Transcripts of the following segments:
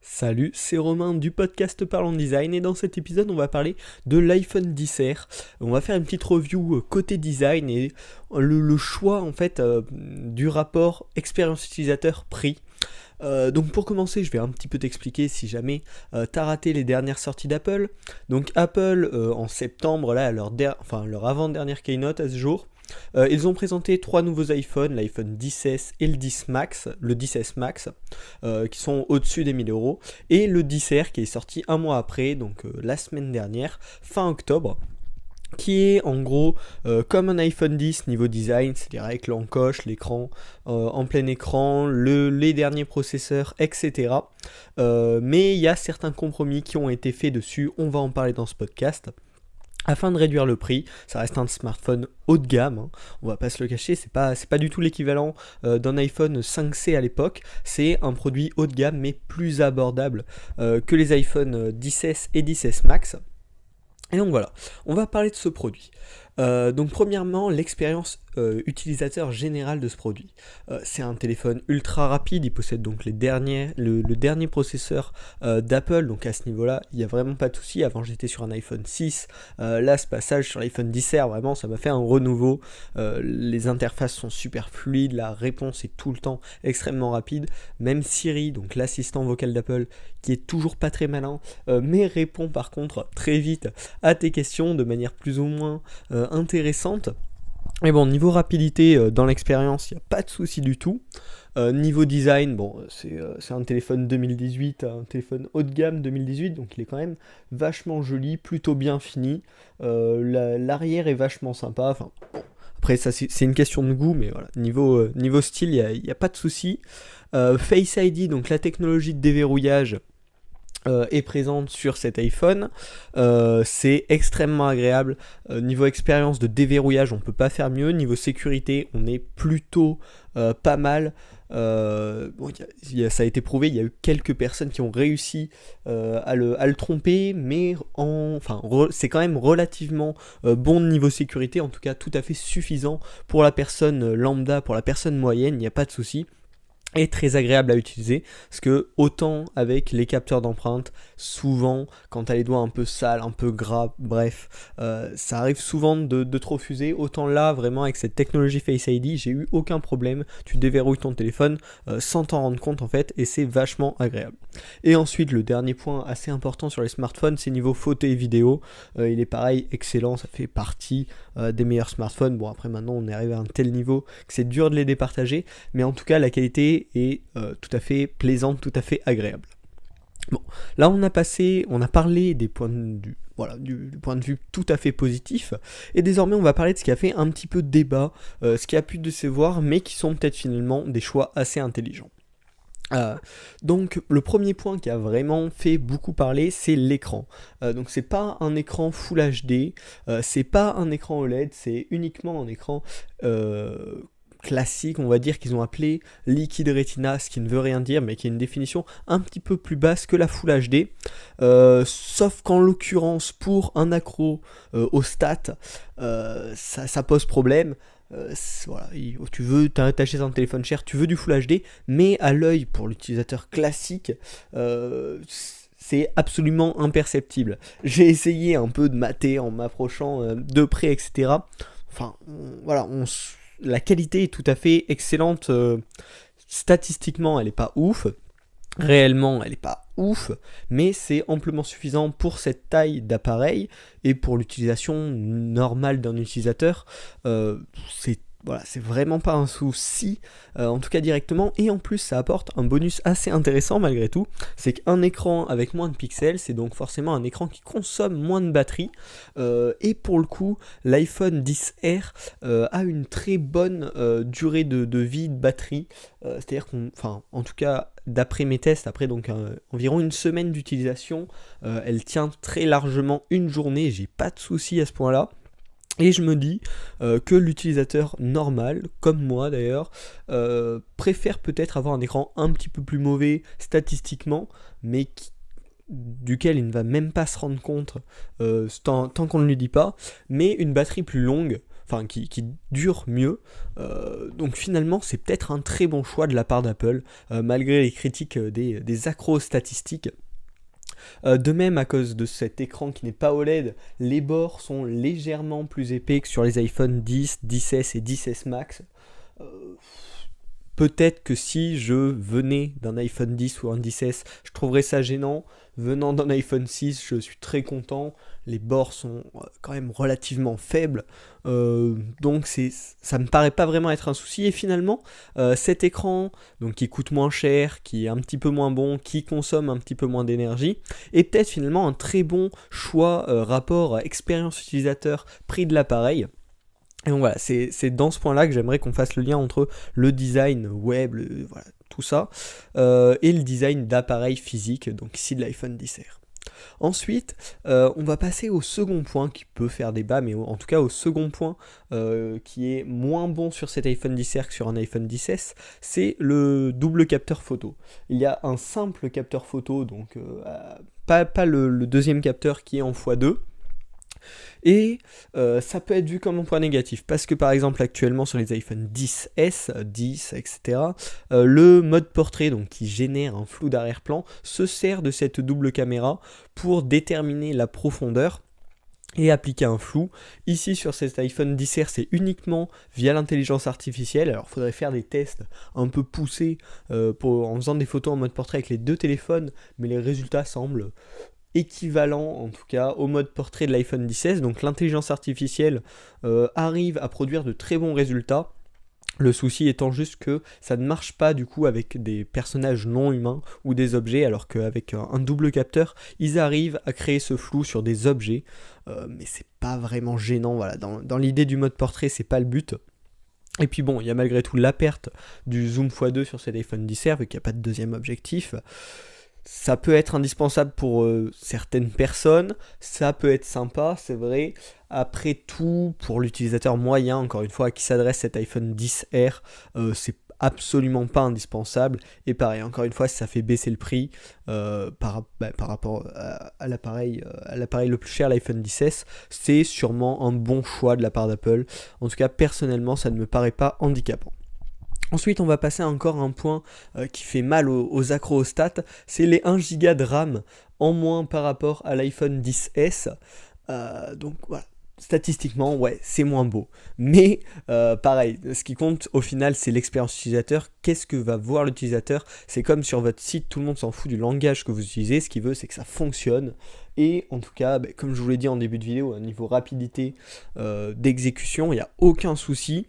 Salut, c'est Romain du podcast Parlons Design et dans cet épisode on va parler de l'iPhone XR. On va faire une petite review côté design et le choix en fait du rapport expérience utilisateur prix. Donc pour commencer, je vais un petit peu t'expliquer si jamais t'as raté les dernières sorties d'Apple. Donc Apple en septembre, là, leur avant-dernière keynote à ce jour, ils ont présenté trois nouveaux iPhones, l'iPhone XS et le 10 Max, le 10S Max, qui sont au-dessus des 1000 euros, et le 10R qui est sorti un mois après, donc la semaine dernière, fin octobre, qui est en gros comme un iPhone 10 niveau design, c'est-à-dire avec l'encoche, l'écran en plein écran, les derniers processeurs, etc. Mais il y a certains compromis qui ont été faits dessus, on va en parler dans ce podcast. Afin de réduire le prix, ça reste un smartphone haut de gamme, hein, on va pas se le cacher, c'est pas du tout l'équivalent d'un iPhone 5C à l'époque, c'est un produit haut de gamme mais plus abordable que les iPhone 10S et 10S Max. Et donc voilà, on va parler de ce produit. Donc premièrement, l'expérience utilisateur générale de ce produit. C'est un téléphone ultra rapide, il possède donc le dernier processeur d'Apple, donc à ce niveau-là, il n'y a vraiment pas de souci. Avant j'étais sur un iPhone 6, là ce passage sur l'iPhone XR, vraiment ça m'a fait un renouveau. Les interfaces sont super fluides, la réponse est tout le temps extrêmement rapide. Même Siri, donc l'assistant vocal d'Apple, qui est toujours pas très malin, mais répond par contre très vite à tes questions de manière plus ou moins intéressante. Et bon, niveau rapidité dans l'expérience, il n'y a pas de souci du tout. Niveau design, bon, c'est un téléphone 2018, un téléphone haut de gamme 2018, donc il est quand même vachement joli, plutôt bien fini. L'arrière est vachement sympa. Enfin, bon, après, ça c'est une question de goût, mais voilà, niveau style, il n'y a pas de souci. Face ID, donc la technologie de déverrouillage, est présente sur cet iPhone. C'est extrêmement agréable. Niveau expérience de déverrouillage, on peut pas faire mieux. Niveau sécurité, on est plutôt pas mal. Bon, ça a été prouvé, il y a eu quelques personnes qui ont réussi à le tromper, mais c'est quand même relativement bon niveau sécurité, en tout cas tout à fait suffisant pour la personne lambda, pour la personne moyenne, il n'y a pas de souci. Est très agréable à utiliser, parce que autant avec les capteurs d'empreinte, souvent quand tu as les doigts un peu sales, un peu gras, bref, ça arrive souvent de trop fuser, autant là vraiment avec cette technologie Face ID, j'ai eu aucun problème, tu déverrouilles ton téléphone sans t'en rendre compte en fait, et c'est vachement agréable. Et ensuite le dernier point assez important sur les smartphones, c'est niveau photo et vidéo, il est pareil, excellent, ça fait partie des meilleurs smartphones. Bon après maintenant on est arrivé à un tel niveau que c'est dur de les départager, mais en tout cas la qualité est tout à fait plaisante, tout à fait agréable. Bon, là on a parlé des points de vue, voilà, du point de vue tout à fait positif, et désormais on va parler de ce qui a fait un petit peu débat, ce qui a pu décevoir, mais qui sont peut-être finalement des choix assez intelligents. Donc le premier point qui a vraiment fait beaucoup parler, c'est l'écran. Donc c'est pas un écran Full HD, c'est pas un écran OLED, c'est uniquement un écran classique, on va dire, qu'ils ont appelé Liquid Retina, ce qui ne veut rien dire, mais qui est une définition un petit peu plus basse que la Full HD, sauf qu'en l'occurrence, pour un accro aux stats, ça pose problème. Voilà, tu veux t'acheter un téléphone cher, tu veux du Full HD, mais à l'œil, pour l'utilisateur classique, c'est absolument imperceptible. J'ai essayé un peu de mater en m'approchant de près, etc. Enfin, voilà, la qualité est tout à fait excellente. Statistiquement, elle est pas ouf. Réellement, elle est pas ouf, mais c'est amplement suffisant pour cette taille d'appareil et pour l'utilisation normale d'un utilisateur. C'est vraiment pas un souci, en tout cas directement, et en plus ça apporte un bonus assez intéressant malgré tout, c'est qu'un écran avec moins de pixels, c'est donc forcément un écran qui consomme moins de batterie, et pour le coup, l'iPhone XR a une très bonne durée de vie de batterie, c'est-à-dire en tout cas, d'après mes tests, après donc environ une semaine d'utilisation, elle tient très largement une journée, j'ai pas de souci à ce point-là. Et je me dis que l'utilisateur normal, comme moi d'ailleurs, préfère peut-être avoir un écran un petit peu plus mauvais statistiquement, mais duquel il ne va même pas se rendre compte tant qu'on ne lui dit pas, mais une batterie plus longue. qui dure mieux. Donc finalement, c'est peut-être un très bon choix de la part d'Apple, malgré les critiques des accros statistiques. De même, à cause de cet écran qui n'est pas OLED, les bords sont légèrement plus épais que sur les iPhone 10, 10S et 10S Max. Peut-être que si je venais d'un iPhone 10 ou un 10S, je trouverais ça gênant. Venant d'un iPhone 6, je suis très content. Les bords sont quand même relativement faibles. Donc ça me paraît pas vraiment être un souci. Et finalement, cet écran, donc qui coûte moins cher, qui est un petit peu moins bon, qui consomme un petit peu moins d'énergie, est peut-être finalement un très bon choix rapport expérience utilisateur prix de l'appareil. Et donc voilà, c'est dans ce point-là que j'aimerais qu'on fasse le lien entre le design web, voilà, tout ça, et le design d'appareil physique, donc ici de l'iPhone XR. Ensuite, on va passer au second point qui peut faire débat, mais en tout cas au second point qui est moins bon sur cet iPhone XR que sur un iPhone XS, c'est le double capteur photo. Il y a un simple capteur photo, donc pas le deuxième capteur qui est en x2. Et ça peut être vu comme un point négatif, parce que par exemple actuellement sur les iPhone 10S, 10, etc., le mode portrait, donc qui génère un flou d'arrière-plan, se sert de cette double caméra pour déterminer la profondeur et appliquer un flou. Ici sur cet iPhone XR, c'est uniquement via l'intelligence artificielle. Alors il faudrait faire des tests un peu poussés en faisant des photos en mode portrait avec les deux téléphones, mais les résultats semblent équivalent en tout cas au mode portrait de l'iPhone XS. Donc l'intelligence artificielle arrive à produire de très bons résultats. Le souci étant juste que ça ne marche pas du coup avec des personnages non humains ou des objets, alors qu'avec un double capteur, ils arrivent à créer ce flou sur des objets, mais c'est pas vraiment gênant, voilà. Dans l'idée du mode portrait, c'est pas le but. Et puis bon, il y a malgré tout la perte du zoom x2 sur cet iPhone XR, vu qu'il n'y a pas de deuxième objectif. Ça peut être indispensable pour certaines personnes, ça peut être sympa, c'est vrai. Après tout, pour l'utilisateur moyen, encore une fois, à qui s'adresse cet iPhone XR, c'est absolument pas indispensable. Et pareil, encore une fois, si ça fait baisser le prix par rapport à l'appareil le plus cher, l'iPhone XS, c'est sûrement un bon choix de la part d'Apple. En tout cas, personnellement, ça ne me paraît pas handicapant. Ensuite, on va passer à encore un point qui fait mal aux accros aux stats, c'est les 1 Go de RAM en moins par rapport à l'iPhone XS. Donc voilà, statistiquement, ouais, c'est moins beau. Mais pareil, ce qui compte au final, c'est l'expérience utilisateur. Qu'est-ce que va voir l'utilisateur? C'est comme sur votre site, tout le monde s'en fout du langage que vous utilisez. Ce qu'il veut, c'est que ça fonctionne. Et en tout cas, comme je vous l'ai dit en début de vidéo, au niveau rapidité d'exécution, il n'y a aucun souci.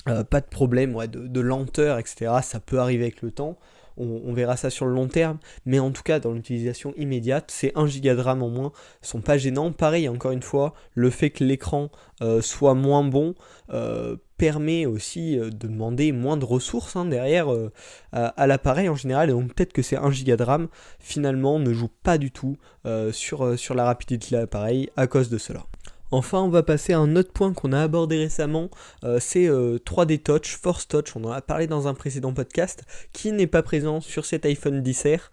Pas de problème de lenteur, etc. Ça peut arriver avec le temps. On verra ça sur le long terme. Mais en tout cas, dans l'utilisation immédiate, ces 1 Go de RAM en moins sont pas gênants. Pareil, encore une fois, le fait que l'écran soit moins bon permet aussi de demander moins de ressources derrière à l'appareil en général. Et donc peut-être que ces 1 Go de RAM, finalement, ne jouent pas du tout sur la rapidité de l'appareil à cause de cela. Enfin, on va passer à un autre point qu'on a abordé récemment, c'est 3D Touch, Force Touch, on en a parlé dans un précédent podcast, qui n'est pas présent sur cet iPhone XR.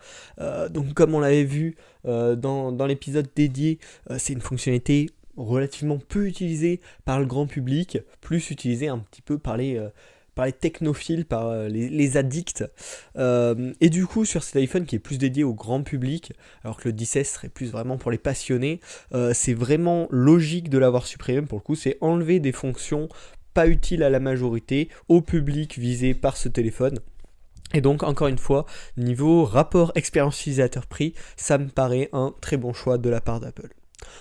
Donc comme on l'avait vu dans l'épisode dédié, c'est une fonctionnalité relativement peu utilisée par le grand public, plus utilisée un petit peu par les technophiles, par les addicts. Et du coup, sur cet iPhone qui est plus dédié au grand public, alors que le 10S serait plus vraiment pour les passionnés, c'est vraiment logique de l'avoir supprimé. Pour le coup, c'est enlever des fonctions pas utiles à la majorité, au public visé par ce téléphone. Et donc, encore une fois, niveau rapport expérience utilisateur-prix, ça me paraît un très bon choix de la part d'Apple.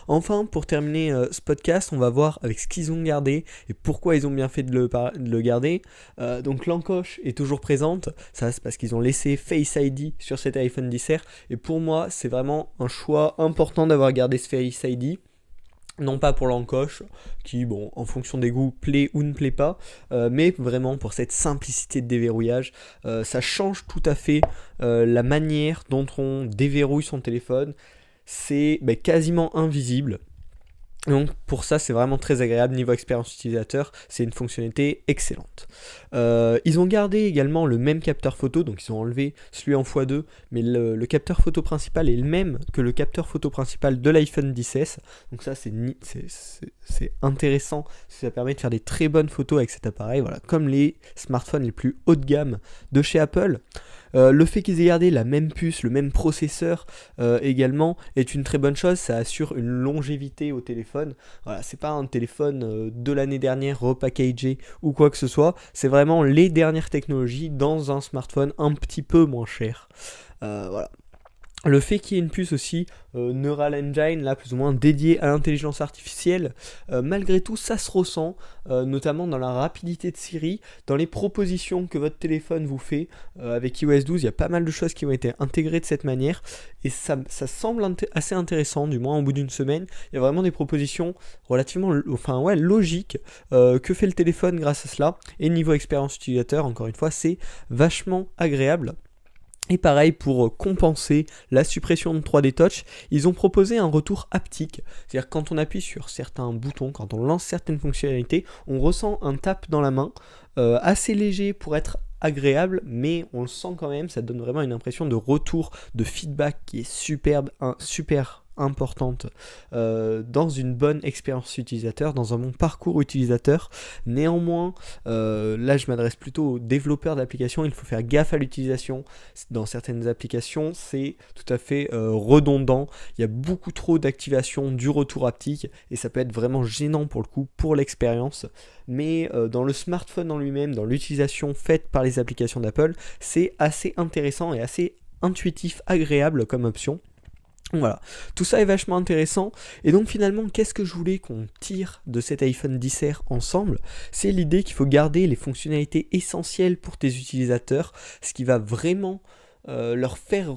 Enfin, pour terminer ce podcast, on va voir avec ce qu'ils ont gardé et pourquoi ils ont bien fait de le garder. Donc l'encoche est toujours présente, ça c'est parce qu'ils ont laissé Face ID sur cet iPhone XR. Et pour moi, c'est vraiment un choix important d'avoir gardé ce Face ID. Non pas pour l'encoche, qui, bon, en fonction des goûts, plaît ou ne plaît pas, mais vraiment pour cette simplicité de déverrouillage. Ça change tout à fait la manière dont on déverrouille son téléphone. C'est quasiment invisible. Donc pour ça c'est vraiment très agréable, niveau expérience utilisateur, c'est une fonctionnalité excellente. Ils ont gardé également le même capteur photo, donc ils ont enlevé celui en x2, mais le capteur photo principal est le même que le capteur photo principal de l'iPhone XS, donc ça c'est intéressant, ça permet de faire des très bonnes photos avec cet appareil, voilà, comme les smartphones les plus haut de gamme de chez Apple. Le fait qu'ils aient gardé la même puce, le même processeur également est une très bonne chose, ça assure une longévité au téléphone. Voilà, c'est pas un téléphone de l'année dernière repackagé ou quoi que ce soit, c'est vraiment les dernières technologies dans un smartphone un petit peu moins cher. Voilà. Le fait qu'il y ait une puce aussi Neural Engine, là plus ou moins dédiée à l'intelligence artificielle, malgré tout ça se ressent, notamment dans la rapidité de Siri, dans les propositions que votre téléphone vous fait. Avec iOS 12, il y a pas mal de choses qui ont été intégrées de cette manière, et ça semble assez intéressant, du moins au bout d'une semaine. Il y a vraiment des propositions relativement logiques que fait le téléphone grâce à cela, et niveau expérience utilisateur, encore une fois, c'est vachement agréable. Et pareil, pour compenser la suppression de 3D Touch, ils ont proposé un retour haptique. C'est-à-dire quand on appuie sur certains boutons, quand on lance certaines fonctionnalités, on ressent un tap dans la main, assez léger pour être agréable, mais on le sent quand même, ça donne vraiment une impression de retour, de feedback qui est super importante dans une bonne expérience utilisateur, dans un bon parcours utilisateur. Néanmoins, là je m'adresse plutôt aux développeurs d'applications, il faut faire gaffe à l'utilisation. Dans certaines applications, c'est tout à fait redondant, il y a beaucoup trop d'activation du retour haptique et ça peut être vraiment gênant pour le coup, pour l'expérience. Mais dans le smartphone en lui-même, dans l'utilisation faite par les applications d'Apple, c'est assez intéressant et assez intuitif, agréable comme option. Voilà, tout ça est vachement intéressant, et donc finalement qu'est-ce que je voulais qu'on tire de cet iPhone XR ensemble? C'est l'idée qu'il faut garder les fonctionnalités essentielles pour tes utilisateurs, ce qui va vraiment leur faire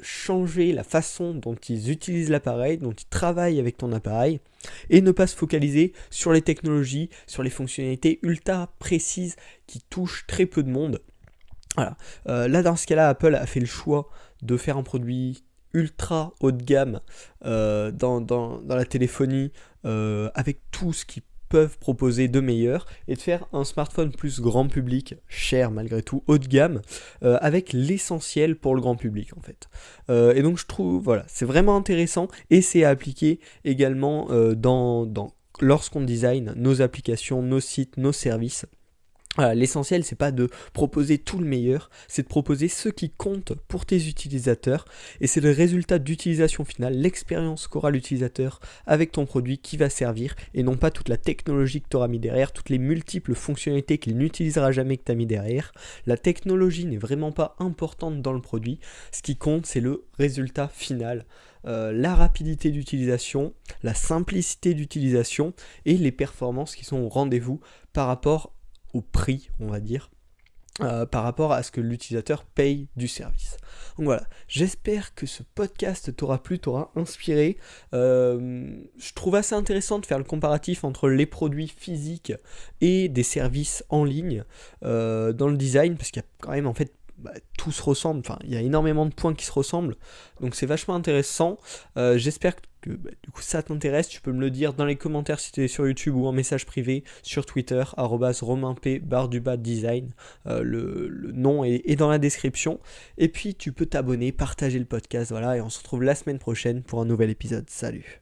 changer la façon dont ils utilisent l'appareil, dont ils travaillent avec ton appareil, et ne pas se focaliser sur les technologies, sur les fonctionnalités ultra précises qui touchent très peu de monde. Voilà. Là dans ce cas-là, Apple a fait le choix de faire un produit ultra haut de gamme dans la téléphonie avec tout ce qu'ils peuvent proposer de meilleur, et de faire un smartphone plus grand public, cher malgré tout, haut de gamme, avec l'essentiel pour le grand public en fait. Et donc je trouve, voilà, c'est vraiment intéressant, et c'est à appliquer également lorsqu'on design nos applications, nos sites, nos services. Voilà, l'essentiel, c'est pas de proposer tout le meilleur, c'est de proposer ce qui compte pour tes utilisateurs, et c'est le résultat d'utilisation finale, l'expérience qu'aura l'utilisateur avec ton produit qui va servir, et non pas toute la technologie que tu auras mis derrière, toutes les multiples fonctionnalités qu'il n'utilisera jamais que tu as mis derrière. La technologie n'est vraiment pas importante dans le produit, ce qui compte, c'est le résultat final. La rapidité d'utilisation, la simplicité d'utilisation, et les performances qui sont au rendez-vous par rapport au prix, on va dire, par rapport à ce que l'utilisateur paye du service. Donc voilà, j'espère que ce podcast t'aura plu, t'aura inspiré. Je trouve assez intéressant de faire le comparatif entre les produits physiques et des services en ligne dans le design, parce qu'il y a quand même en fait tout se ressemble, enfin il y a énormément de points qui se ressemblent, donc c'est vachement intéressant. J'espère que du coup ça t'intéresse, tu peux me le dire dans les commentaires si tu es sur YouTube, ou en message privé sur Twitter, @romainp_design, le nom est dans la description, et puis tu peux t'abonner, partager le podcast, voilà, et on se retrouve la semaine prochaine pour un nouvel épisode. Salut.